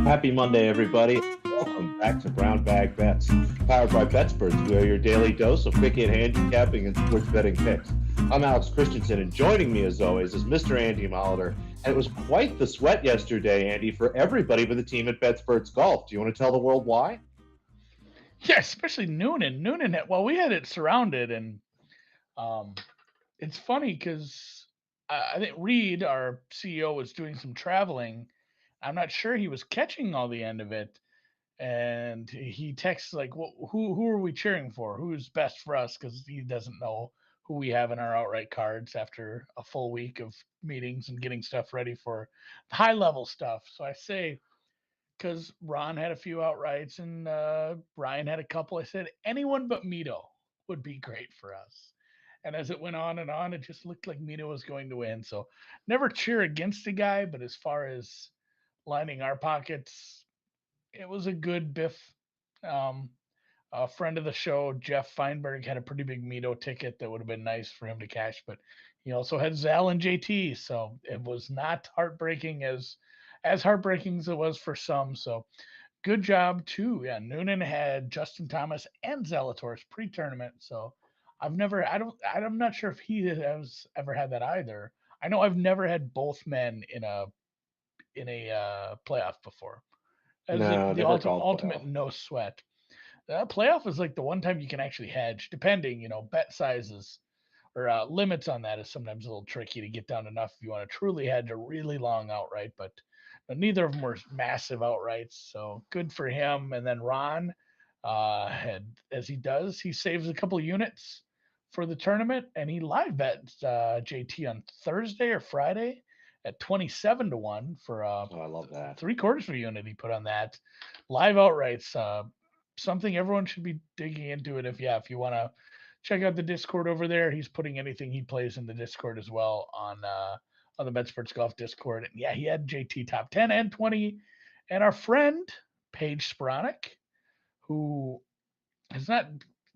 Happy Monday, everybody. Welcome back to Brown Bag Bets, powered by Betsperts. We are your daily dose of quick hit handicapping and sports betting picks. I'm Alex Christensen, and joining me, as always, is Mr. Andy Molitor. And it was quite the sweat yesterday, Andy, for everybody but the team at Betsperts Golf. Do you want to tell the world why? Yeah, especially Noonan. Well, we had it surrounded, and um, it's funny because I think Reed, our CEO, was doing some traveling. I'm not sure he was catching all the end of it, and he texts like, "Who are we cheering for? Who's best for us?" Because he doesn't know who we have in our outright cards after a full week of meetings and getting stuff ready for high level stuff. So I say, because Ron had a few outrights and Ryan had a couple. I said anyone but Mito would be great for us. And as it went on and on, it just looked like Mito was going to win. So never cheer against a guy, but as far as lining our pockets, it was a good biff. Um, a friend of the show, Jeff Feinberg, had a pretty big Mito ticket that would have been nice for him to cash, but he also had Zal and JT, so it was not heartbreaking as heartbreaking as it was for some. So good job too. Yeah, Noonan had Justin Thomas and Zalatoris pre-tournament. So I'm not sure if he has ever had that either. I know I've never had both men in a playoff before. As No, the never called ultimate playoff. no sweat. Playoff is like the one time you can actually hedge, depending, bet sizes or limits on that is sometimes a little tricky to get down enough if you want to truly hedge a really long outright, but neither of them were massive outrights, so good for him. And then Ron, had as he does, he saves a couple units for the tournament, and he live bet JT on Thursday or Friday at 27 to 1 for Oh, I love that. 3/4 of a unit. He put on that live outrights. Something everyone should be digging into it. If you want to check out the Discord over there. He's putting anything he plays in the Discord as well on the Betsperts Golf Discord. And yeah, he had JT top 10 and 20. And our friend Paige Sporonic, who has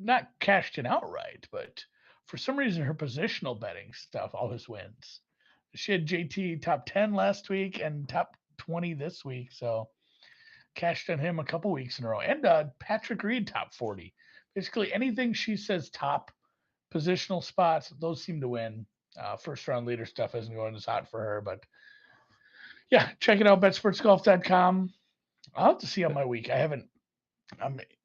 not cashed in outright, but for some reason her positional betting stuff always wins. She had JT top 10 last week and top 20 this week, so cashed on him a couple weeks in a row. And Patrick Reed top 40. Basically anything she says top positional spots, those seem to win. First round leader stuff isn't going as hot for her, but yeah, check it out, betsportsgolf.com. I'll have to see on my week. I haven't.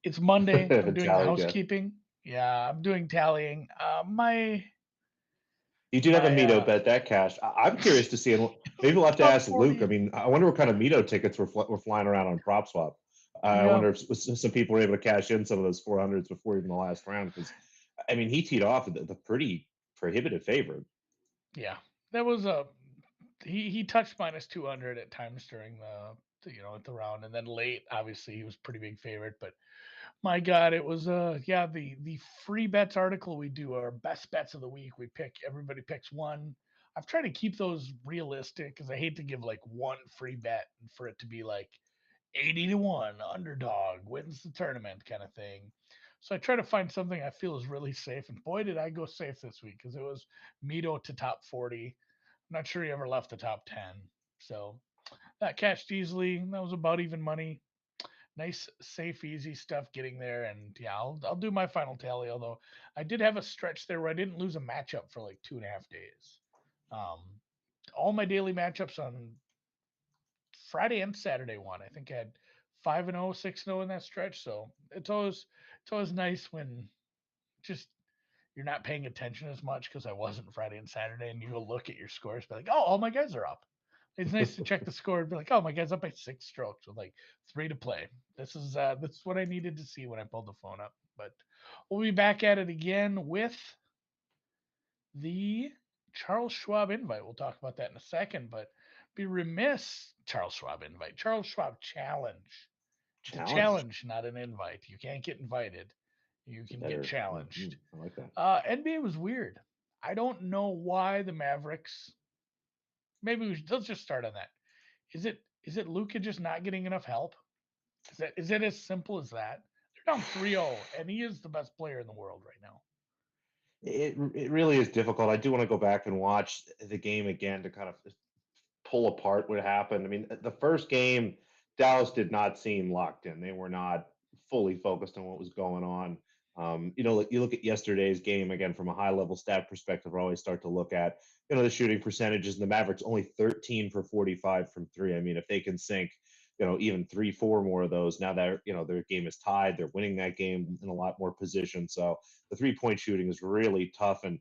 It's Monday. I'm doing the Tally good. housekeeping. Yeah, I'm doing tallying. My You did have a my Mito bet that cash. I'm curious to see, and maybe we'll have to top ask Luke. I 40. mean, I wonder what kind of Mito tickets were flying around on Prop Swap. I Yeah, wonder if some people were able to cash in some of those 400s before even the last round. Because, I mean, he teed off with the pretty prohibitive favorite. yeah. That was a he touched minus 200 at times during at the round, and then late obviously he was pretty big favorite, but my God, it was yeah, the free bets article we do, our best bets of the week. Everybody picks one. I've tried to keep those realistic because I hate to give like one free bet and for it to be like 80 to 1 underdog wins the tournament kind of thing. So I try to find something I feel is really safe. And boy, did I go safe this week because it was Mito to top 40. I'm not sure he ever left the top 10. So that cashed easily. That was about even money. Nice, safe, easy stuff getting there. And yeah, I'll do my final tally. Although I did have a stretch there where I didn't lose a matchup for like 2.5 days. Um, all my daily matchups on Friday and Saturday won. I think I had 5-0, 6-0 in that stretch. So it's always nice when just you're not paying attention as much because I wasn't Friday and Saturday, and you go look at your scores, be like, oh, all my guys are up. It's nice to check the score and be like, oh, my guy's up by 6 strokes with like 3 to play. This is what I needed to see when I pulled the phone up. But we'll be back at it again with the Charles Schwab invite. We'll talk about that in a second, but be remiss Charles Schwab invite. Charles Schwab challenge. It's a Challenge. challenge, not an invite. You can't get invited. You can get Better. challenged. I like that. NBA was weird. I don't know why the Mavericks. Let's just start on that. Is it Luca just not getting enough help? Is it as simple as that? They're down 3-0, and he is the best player in the world right now. It really is difficult. I do want to go back and watch the game again to kind of pull apart what happened. I mean, the first game Dallas did not seem locked in. They were not fully focused on what was going on. You look at yesterday's game again from a high level stat perspective. I always start to look at the shooting percentages. And the Mavericks only 13 for 45 from three. I mean, if they can sink even 3, 4 more of those, now that their game is tied, they're winning that game in a lot more position. So the 3-point shooting is really tough, and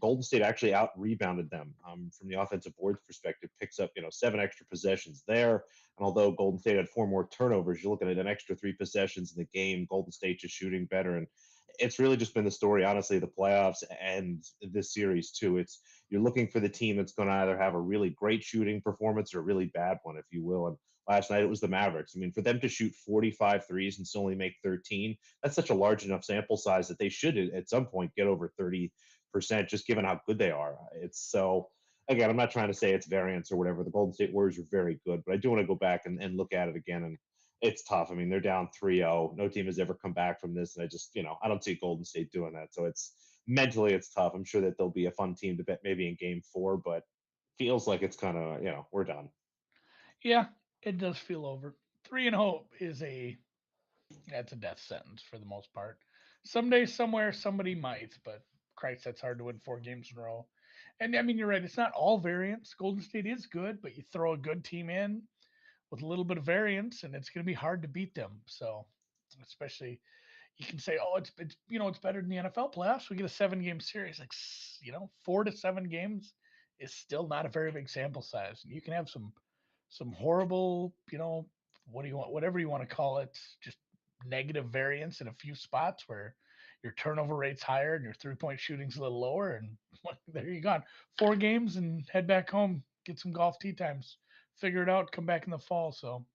Golden State actually out rebounded them from the offensive boards perspective. Picks up 7 extra possessions there, and although Golden State had 4 more turnovers, you're looking at an extra 3 possessions in the game. Golden State just shooting better, and it's really just been the story, honestly, the playoffs and this series too. You're looking for the team that's going to either have a really great shooting performance or a really bad one, if you will. And last night it was the Mavericks. I mean, for them to shoot 45 threes and still only make 13, that's such a large enough sample size that they should at some point get over 30%, just given how good they are. It's so, again, I'm not trying to say it's variance or whatever. The Golden State Warriors are very good, but I do want to go back and look at it again. And it's tough. I mean, they're down 3-0. No team has ever come back from this. And I don't see Golden State doing that. So mentally, it's tough. I'm sure that there'll be a fun team to bet maybe in game 4, but feels like it's kind of, we're done. Yeah, it does feel over. 3-0 is that's a death sentence for the most part. Someday, somewhere, somebody might, but Christ, that's hard to win 4 games in a row. And I mean, you're right. It's not all variance. Golden State is good, but you throw a good team in with a little bit of variance, and it's going to be hard to beat them. So, especially you can say, oh, it's better than the NFL playoffs. We get a 7-game series, like 4 to 7 games is still not a very big sample size. You can have some horrible, what do you want, whatever you want to call it, just negative variance in a few spots where your turnover rate's higher and your 3-point shooting's a little lower, and there you go. 4 games and head back home, get some golf tee times, figure it out, come back in the fall. So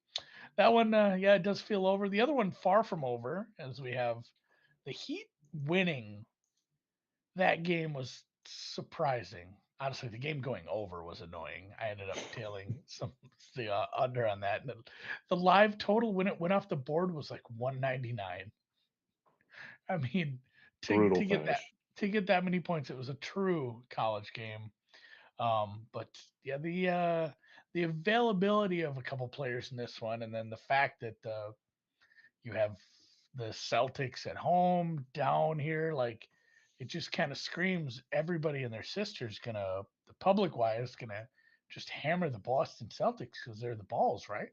that one, yeah, it does feel over. The other one, far from over, as we have the Heat winning that game was surprising. Honestly, the game going over was annoying. I ended up tailing the under on that. And the live total when it went off the board was like 199. I mean, Brutal to get finish. that many points, it was a true college game. But yeah, the availability of a couple players in this one, and then the fact that you have the Celtics at home down here, like it just kind of screams everybody and their sister's gonna, the public wise, gonna just hammer the Boston Celtics because they're the balls, right?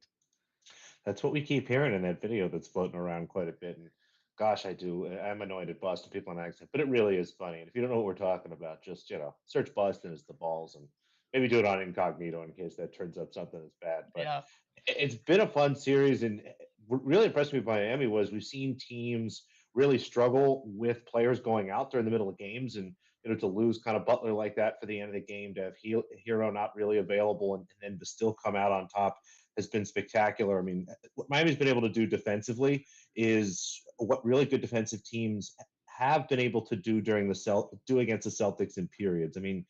That's what we keep hearing in that video that's floating around quite a bit. And gosh, I'm annoyed at Boston people on accent, but it really is funny. And if you don't know what we're talking about, just, search Boston as the balls and maybe do it on incognito in case that turns up something that's bad. But Yeah. it's been a fun series. And what really impressed me by Miami was we've seen teams really struggle with players going out during the middle of games, and to lose kind of Butler like that for the end of the game, to have Hero not really available, and then to still come out on top has been spectacular. I mean, what Miami's been able to do defensively is what really good defensive teams have been able to do do against the Celtics in periods. I mean,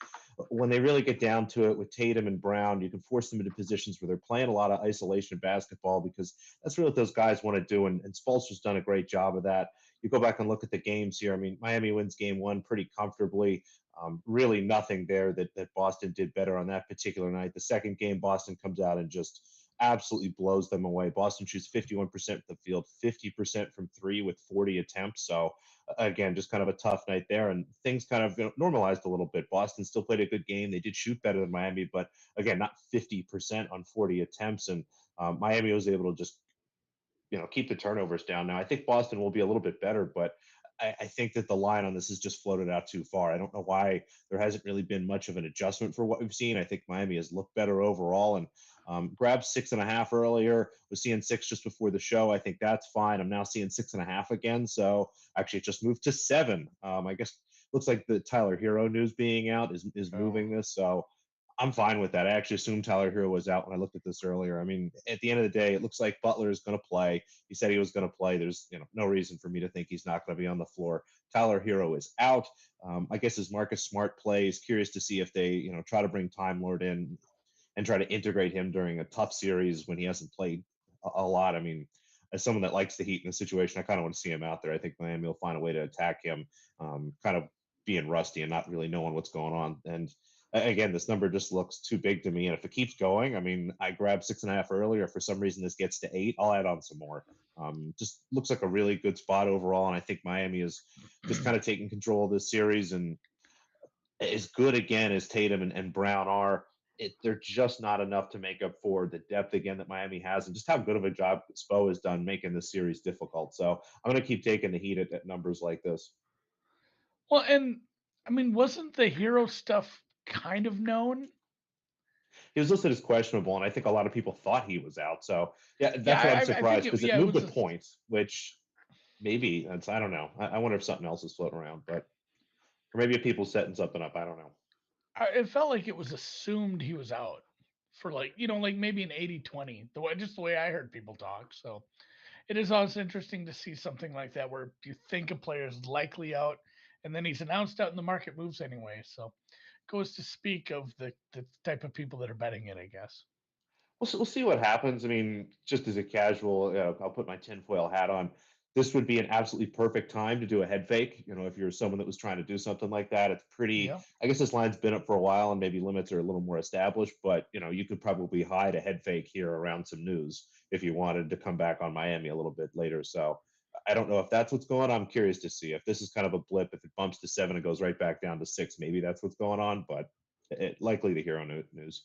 when they really get down to it with Tatum and Brown, you can force them into positions where they're playing a lot of isolation basketball, because that's really what those guys want to do. And Spoelstra's done a great job of that. You go back and look at the games here. I mean, Miami wins game 1 pretty comfortably. Really nothing there that Boston did better on that particular night. The second game, Boston comes out and just absolutely blows them away. Boston shoots 51% from the field, 50% from 3 with 40 attempts. So again, just kind of a tough night there, and things kind of normalized a little bit. Boston still played a good game. They did shoot better than Miami, but again, not 50% on 40 attempts. And Miami was able to just keep the turnovers down. Now I think Boston will be a little bit better, but I think that the line on this is just floated out too far. I don't know why there hasn't really been much of an adjustment for what we've seen. I think Miami has looked better overall, and grabbed 6.5 earlier. Was seeing 6 just before the show. I think that's fine. I'm now seeing 6.5 again. So actually, it just moved to 7. I guess looks like the Tyler Hero news being out is Oh, moving this. So I'm fine with that. I actually assumed Tyler Hero was out when I looked at this earlier. I mean, at the end of the day, it looks like Butler is going to play. He said he was going to play. There's no reason for me to think he's not going to be on the floor. Tyler Hero is out. I guess as Marcus Smart plays, curious to see if they try to bring Time Lord in and try to integrate him during a tough series when he hasn't played a lot. I mean, as someone that likes the Heat in this situation, I kind of want to see him out there. I think Miami will find a way to attack him, kind of being rusty and not really knowing what's going on. And Again, this number just looks too big to me. And if it keeps going, I mean, I grabbed 6.5 earlier. For some reason, this gets to 8. I'll add on some more. Just looks like a really good spot overall. And I think Miami is just kind of taking control of this series. And as good again as Tatum and Brown are, they're just not enough to make up for the depth again that Miami has, and just how good of a job Spo has done making this series difficult. So I'm going to keep taking the Heat at numbers like this. Well, and I mean, wasn't the hero stuff kind of known? He was listed as questionable, and I think a lot of people thought he was out. So yeah, Yeah, that's what I'm I think surprised because it it moved was. with points, which maybe that's I don't know. I wonder if something else is floating around, but or maybe if people setting something up. I don't know. It felt like it was assumed he was out for like like maybe an 80-20, just the way I heard people talk. So it is always interesting to see something like that where you think a player is likely out, and then he's announced out and the market moves anyway. So goes to speak of the type of people that are betting it, I guess. We'll see what happens. I mean, just as a casual, I'll put my tinfoil hat on. This would be an absolutely perfect time to do a head fake. If you're someone that was trying to do something like that, it's pretty. Yeah. I guess this line's been up for a while, and maybe limits are a little more established. But you could probably hide a head fake here around some news if you wanted to come back on Miami a little bit later. So I don't know if that's what's going on. I'm curious to see if this is kind of a blip. If it bumps to 7 and goes right back down to 6, maybe that's what's going on. But likely the hero news.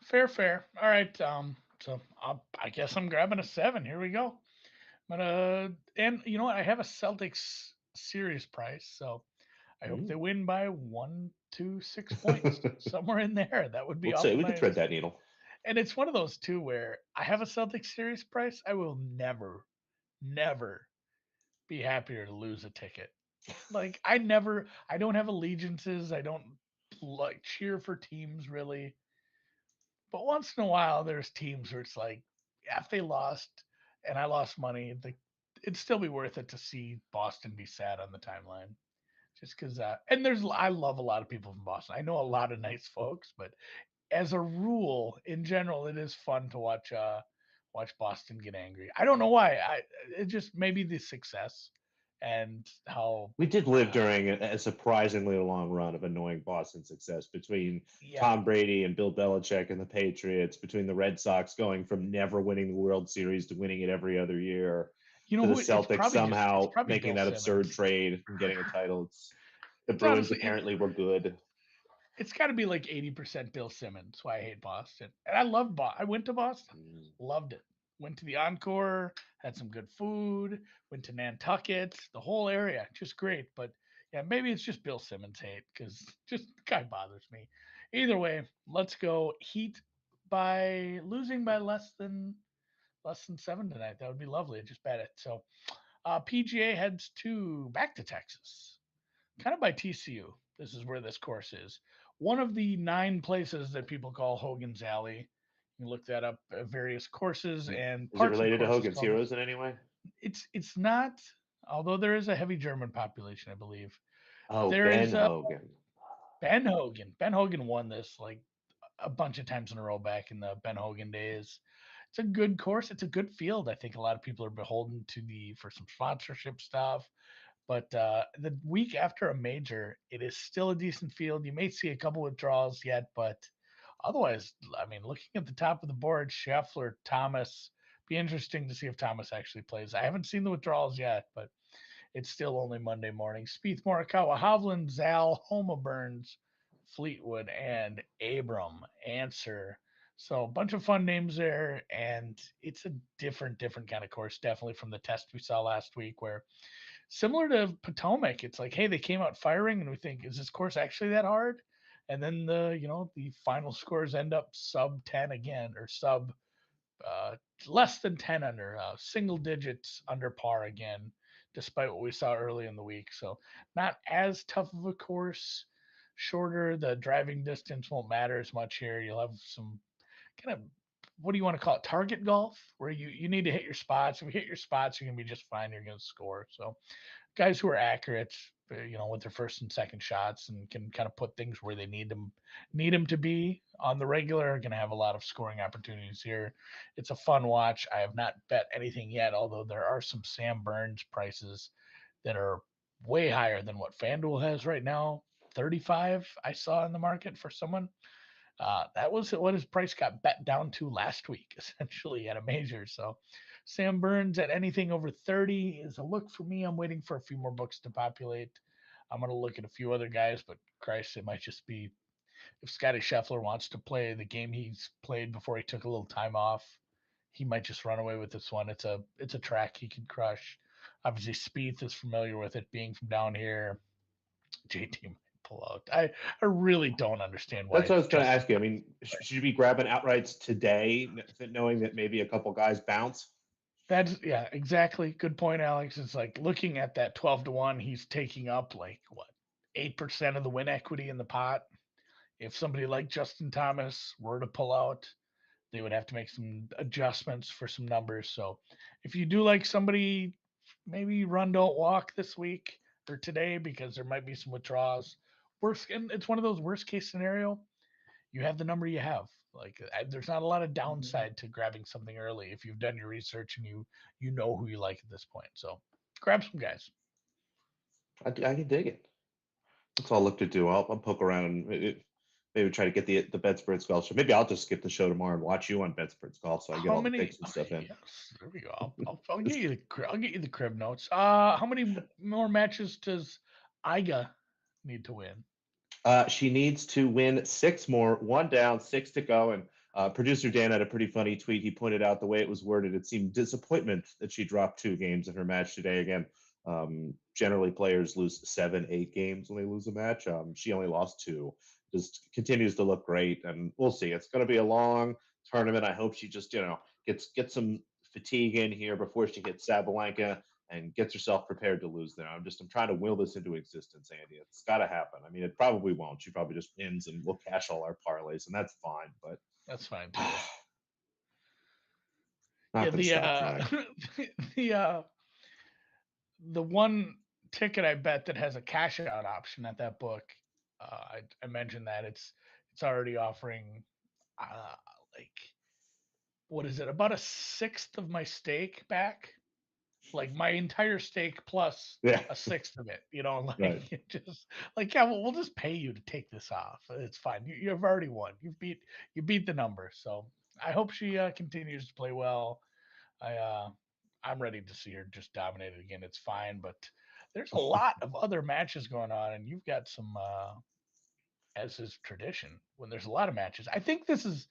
Fair. All right. So I guess I'm grabbing a 7. Here we go. And you know what? I have a Celtics series price, so I hope they Mm. win by 1 to 6 points, somewhere in there. That would be We'll say awful we could thread nice. that needle. And it's one of those too where I have a Celtics series price. I will never be happier to lose a ticket. Like I don't have allegiances. I don't like cheer for teams really. But once in a while, there's teams where it's like, yeah, if they lost and I lost money, it'd still be worth it to see Boston be sad on the timeline. Just because, I love a lot of people from Boston. I know a lot of nice folks, but as a rule, in general, it is fun to watch Boston get angry. I don't know why. It just maybe the success and how We did live uh, during a surprisingly long run of annoying Boston success between yeah. Tom Brady and Bill Belichick and the Patriots, between the Red Sox going from never winning the World Series to winning it every other year, You know to the who? Celtics It's somehow probably making Bill that absurd Simmons. trade and getting a title. The It's Bruins honestly apparently were good. it's got to be like 80% Bill Simmons. Why I hate Boston. And I love Boston. I went to Boston, Mm. loved it. Went to the Encore, had some good food. Went to Nantucket, the whole area, just great. But yeah, maybe it's just Bill Simmons hate because just the guy bothers me. Either way, let's go Heat by losing by less than 7 tonight. That would be lovely. I just bet it. So PGA heads back to Texas, kind of by TCU. This is where this course is. One of the 9 places that people call Hogan's Alley. You can look that up. Various courses and Is it parts of related to courses Hogan's call this. Heroes in any way? It's not, although there is a heavy German population, I believe. Oh, There Ben is Hogan. Ben Hogan. Ben Hogan won this like a bunch of times in a row back in the Ben Hogan days. It's a good course. It's a good field. I think a lot of people are beholden to the for some sponsorship stuff. But the week after a major, it is still a decent field. You may see a couple withdrawals yet, but otherwise, I mean, looking at the top of the board, Scheffler, Thomas, be interesting to see if Thomas actually plays. I haven't seen the withdrawals yet, but it's still only Monday morning. Spieth, Morikawa, Hovland, Zal, Homa Burns, Fleetwood, and Abram answer. So a bunch of fun names there, and it's a different kind of course, definitely from the test we saw last week, where similar to Potomac, it's like, hey, they came out firing, and we think, is this course actually that hard? And then the final scores end up sub 10 again, or sub uh, less than 10 under, single digits under par again, despite what we saw early in the week. So not as tough of a course. Shorter, the driving distance won't matter as much here. You'll have some kind of, what do you want to call it, target golf, where you need to hit your spots. If you hit your spots, you're gonna be just fine. You're gonna score. So guys who are accurate, with their first and second shots and can kind of put things where they need them to be on the regular are going to have a lot of scoring opportunities here. It's a fun watch. I have not bet anything yet, although there are some Sam Burns prices that are way higher than what FanDuel has right now. 35 I saw in the market for someone. That was what his price got bet down to last week, essentially at a major. So Sam Burns at anything over 30 is a look for me. I'm waiting for a few more books to populate. I'm going to look at a few other guys, but Christ, it might just be if Scotty Scheffler wants to play the game he's played before he took a little time off, he might just run away with this one. It's a track he can crush. Obviously, Spieth is familiar with it, being from down here. JT might pull out. I really don't understand That's why what I was going to Justin. ask you. I mean, should you be grabbing outrights today, knowing that maybe a couple guys bounce? That's yeah, exactly. Good point, Alex. It's like looking at that 12-1, he's taking up like what 8% of the win equity in the pot. If somebody like Justin Thomas were to pull out, they would have to make some adjustments for some numbers. So if you do like somebody, maybe run don't walk this week or today because there might be some withdrawals. Worst, and it's one of those worst case scenario. You have the number you have. Like there's not a lot of downside to grabbing something early if you've done your research and you know who you like at this point. So grab some guys. I can dig it. That's all I'll look to do. I'll poke around and maybe try to get the Betsperts Golf show. Maybe I'll just skip the show tomorrow and watch you on Betsperts Golf so I get How all the many? picks and stuff in. Yes, there we go. I'll get you I'll get you the crib notes. How many more matches does Iga need to win? She needs to win six more, one down, six to go. And producer Dan had a pretty funny tweet. He pointed out the way it was worded. It seemed disappointment that she dropped 2 games in her match today. Again, generally players lose 7, 8 games when they lose a match. She only lost 2. Just continues to look great, and we'll see. It's going to be a long tournament. I hope she just gets some fatigue in here before she hits Sabalenka and gets herself prepared to lose there. I'm trying to will this into existence, Andy. It's got to happen. I mean, it probably won't. She probably just wins, and we'll cash all our parlays, and that's fine. But That's fine too. not Yeah, going to stop trying. the the one ticket I bet that has a cash out option at that book, I mentioned that it's already offering uh, like what is it about a sixth of my stake back, like my entire stake plus Yeah, a sixth of it. You know, right. like it just like yeah, we'll just pay you to take this off. It's fine. You've already won. You beat the number. So I hope she continues to play well. I I'm ready to see her just dominate it again. It's fine, but there's a lot of other matches going on, and you've got some as is tradition when there's a lot of matches. I think this is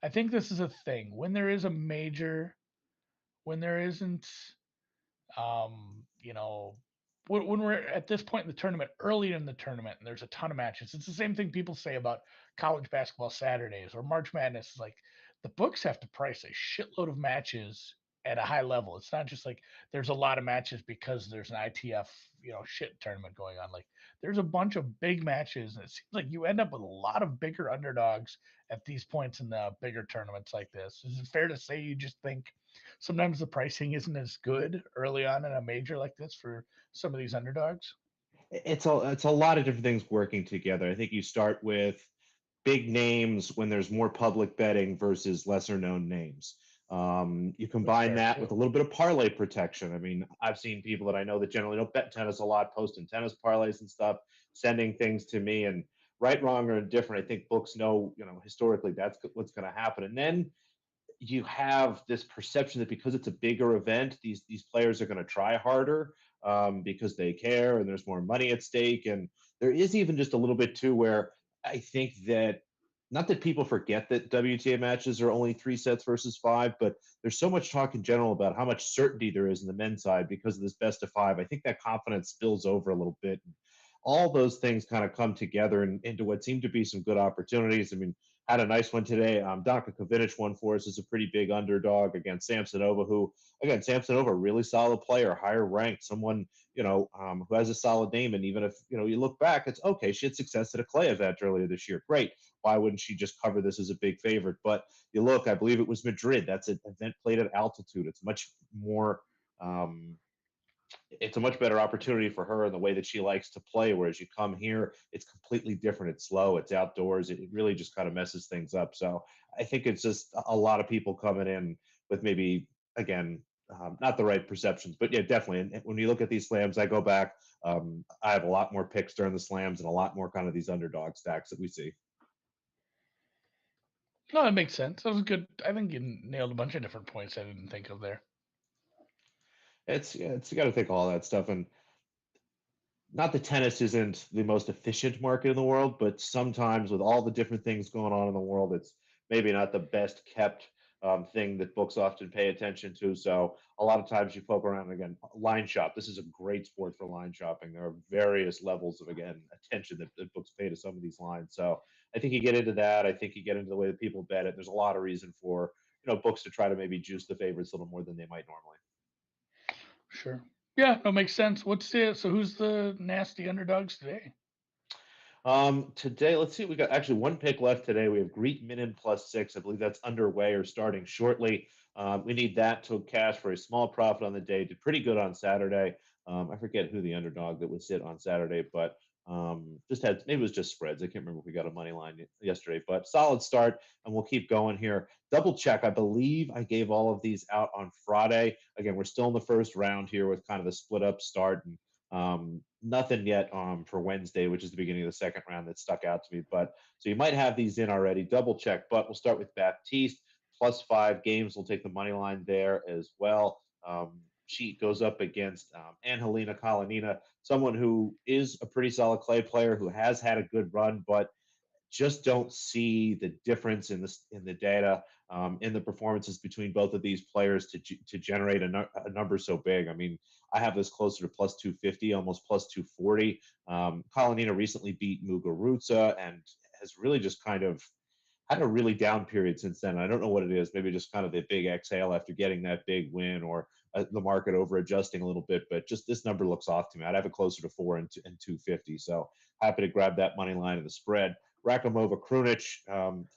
a thing when there is a major, when there isn't you know, when we're at this point in the tournament, early in the tournament, and there's a ton of matches. It's the same thing people say about college basketball Saturdays or March Madness. Is like the books have to price a shitload of matches at a high level. It's not just like there's a lot of matches because there's an ITF, shit tournament going on. Like there's a bunch of big matches, and it seems like you end up with a lot of bigger underdogs at these points in the bigger tournaments like this. Is it fair to say you just think sometimes the pricing isn't as good early on in a major like this for some of these underdogs? It's a lot of different things working together. I think you start with big names when there's more public betting versus lesser known names. You That's combine fair that with too. a little bit of parlay protection. I mean, I've seen people that I know that generally don't bet tennis a lot, posting tennis parlays and stuff, sending things to me. And right, wrong, or indifferent, I think books know, historically that's what's going to happen. And then you have this perception that because it's a bigger event, these players are going to try harder because they care and there's more money at stake. And there is even just a little bit too where I think that not that people forget that WTA matches are only 3 sets versus 5, but there's so much talk in general about how much certainty there is in the men's side because of this best of 5. I think that confidence spills over a little bit. All those things kind of come together into what seemed to be some good opportunities. I mean, had a nice one today. Donka Kovinic won for us as a pretty big underdog against Samsonova, who, again, Samsonova, really solid player, higher ranked, someone, who has a solid name. And even if, you look back, it's okay. She had success at a clay event earlier this year. Great. Why wouldn't she just cover this as a big favorite? But you look, I believe it was Madrid. That's an event played at altitude. It's much more, it's a much better opportunity for her in the way that she likes to play. Whereas you come here, it's completely different. It's slow, it's outdoors. It really just kind of messes things up. So I think it's just a lot of people coming in with maybe, again, not the right perceptions, but yeah, definitely. And when you look at these slams, I go back. I have a lot more picks during the slams and a lot more kind of these underdog stacks that we see. No, that makes sense. That was good. I think you nailed a bunch of different points I didn't think of there. It's yeah, it's you got to think of all that stuff, and not that tennis isn't the most efficient market in the world, but sometimes with all the different things going on in the world, it's maybe not the best kept thing that books often pay attention to. So a lot of times you poke around again. Line shop. This is a great sport for line shopping. There are various levels of again attention that books pay to some of these lines. So I think you get into that. I think you get into the way that people bet it. There's a lot of reason for books to try to maybe juice the favorites a little more than they might normally. Sure. Yeah, that makes sense. So who's the nasty underdogs today? Today, let's see. We got actually one pick left today. We have Greet Minin +6. I believe that's underway or starting shortly. We need that to cash for a small profit on the day. Did pretty good on Saturday. I forget who the underdog that would sit on Saturday, but just had maybe it was just spreads. I can't remember if we got a money line yesterday, but solid start, and we'll keep going here. Double check. I believe I gave all of these out on Friday. Again, we're still in the first round here with kind of the split up start and nothing yet for Wednesday, which is the beginning of the second round that stuck out to me. But so you might have these in already. Double check. But we'll start with Baptiste +5 games. We'll take the money line there as well. She goes up against Angelina Kalinina, someone who is a pretty solid clay player who has had a good run, but just don't see the difference in the data in the performances between both of these players to generate a number so big. I mean, I have this closer to +250, almost +240. Kalinina recently beat Muguruza and has really just kind of had a really down period since then. I don't know what it is. Maybe just kind of the big exhale after getting that big win, or the market over adjusting a little bit. But just this number looks off to me. I'd have it closer to 4 and 250. So happy to grab that money line of the spread. Rakimova Krunic,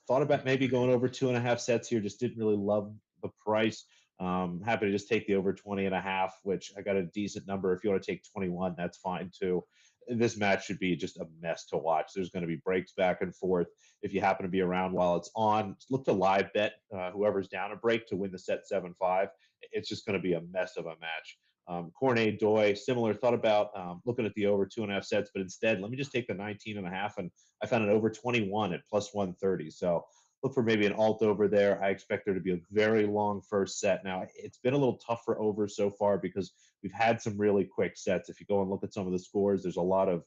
thought about maybe going over 2.5 sets here. Just didn't really love the price. Happy to just take the over 20.5, which I got a decent number. If you want to take 21, that's fine too. This match should be just a mess to watch. There's going to be breaks back and forth. If you happen to be around while it's on, look to live bet whoever's down a break to win the set 7-5. It's just going to be a mess of a match. Cornet Doy, similar. Thought about looking at the over 2.5 sets, but instead, let me just take the 19.5, and I found an over 21 at +130. So look for maybe an alt over there. I expect there to be a very long first set. Now, it's been a little tough for over so far because we've had some really quick sets. If you go and look at some of the scores, there's a lot of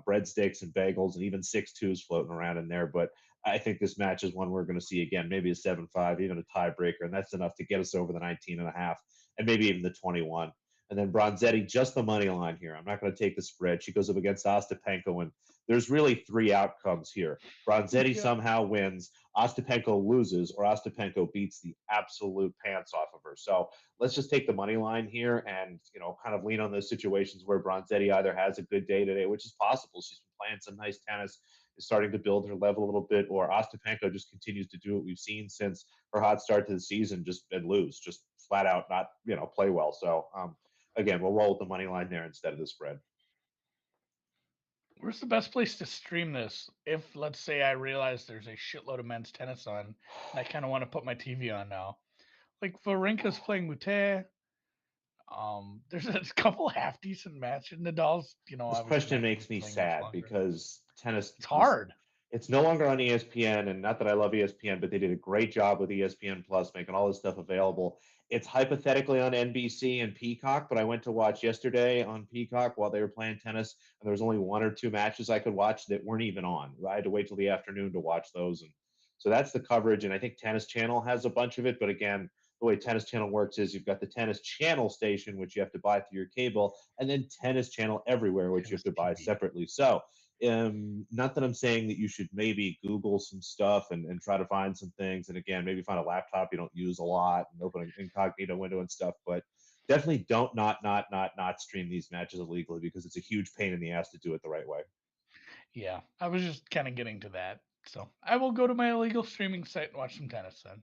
breadsticks and bagels and even 6-2s floating around in there. But I think this match is one we're going to see again, maybe a 7-5, even a tiebreaker, and that's enough to get us over the 19.5 and maybe even the 21. And then Bronzetti, just the money line here. I'm not going to take the spread. She goes up against Ostapenko, and there's really three outcomes here. Bronzetti Yeah. somehow wins, Ostapenko loses, or Ostapenko beats the absolute pants off of her. So let's just take the money line here and kind of lean on those situations where Bronzetti either has a good day today, which is possible. She's been playing some nice tennis, is starting to build her level a little bit, or Ostapenko just continues to do what we've seen since her hot start to the season, and lose, just flat out not play well. So again, we'll roll with the money line there instead of the spread. Where's the best place to stream this? If let's say I realize there's a shitload of men's tennis on, and I kind of want to put my TV on now. Like Varenka's playing Mute. There's a couple half decent matches. Nadal's, This obviously question not going to makes be me playing much sad longer. because tennis It's is hard. it's no longer on ESPN, and not that I love ESPN, but they did a great job with ESPN Plus making all this stuff available. It's hypothetically on NBC and Peacock, but I went to watch yesterday on Peacock while they were playing tennis, and there was only one or two matches I could watch that weren't even on. I had to wait till the afternoon to watch those, and so that's the coverage. And I think Tennis Channel has a bunch of it, but again, the way Tennis Channel works is you've got the Tennis Channel station, which you have to buy through your cable, and then Tennis Channel everywhere, which you have Tennis to buy TV. separately. So not that I'm saying that you should maybe Google some stuff and try to find some things. And again, maybe find a laptop you don't use a lot and open an incognito window and stuff. But definitely don't not stream these matches illegally because it's a huge pain in the ass to do it the right way. Yeah, I was just kind of getting to that. So I will go to my illegal streaming site and watch some tennis then.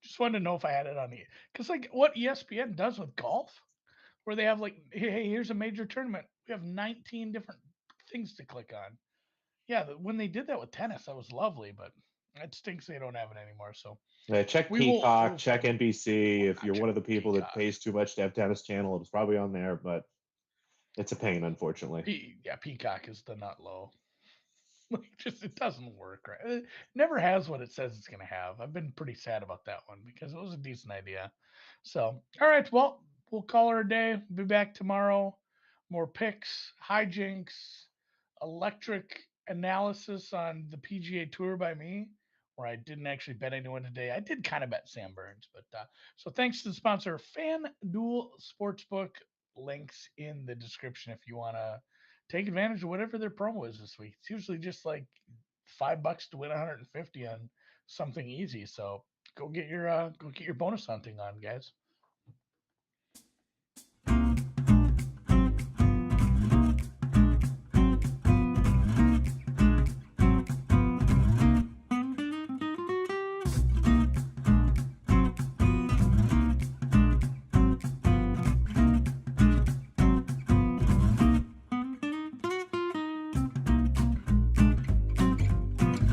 Just wanted to know if I had it on E, because like what ESPN does with golf, where they have like, hey, here's a major tournament. We have 19 different things to click on. Yeah, when they did that with tennis, that was lovely. But It stinks they don't have it anymore. So Check we will Peacock, we'll check find. NBC. If you're Check one of the people that Peacock. pays too much to have Tennis Channel, it's probably on there, but it's a pain, unfortunately. Yeah, Peacock is the nut low. Like, just it doesn't work right. It never has what it says it's going to have. I've been pretty sad about that one because it was a decent idea. So, all right, well, we'll call her a day. Be back tomorrow. More picks, hijinks, electric analysis on the PGA Tour by me, where I didn't actually bet anyone today. I did kind of bet Sam Burns, but so thanks to the sponsor, FanDuel Sportsbook. Links in the description if you want to take advantage of whatever their promo is this week. It's usually just like $5 to win 150 on something easy. So go get your bonus hunting on, guys.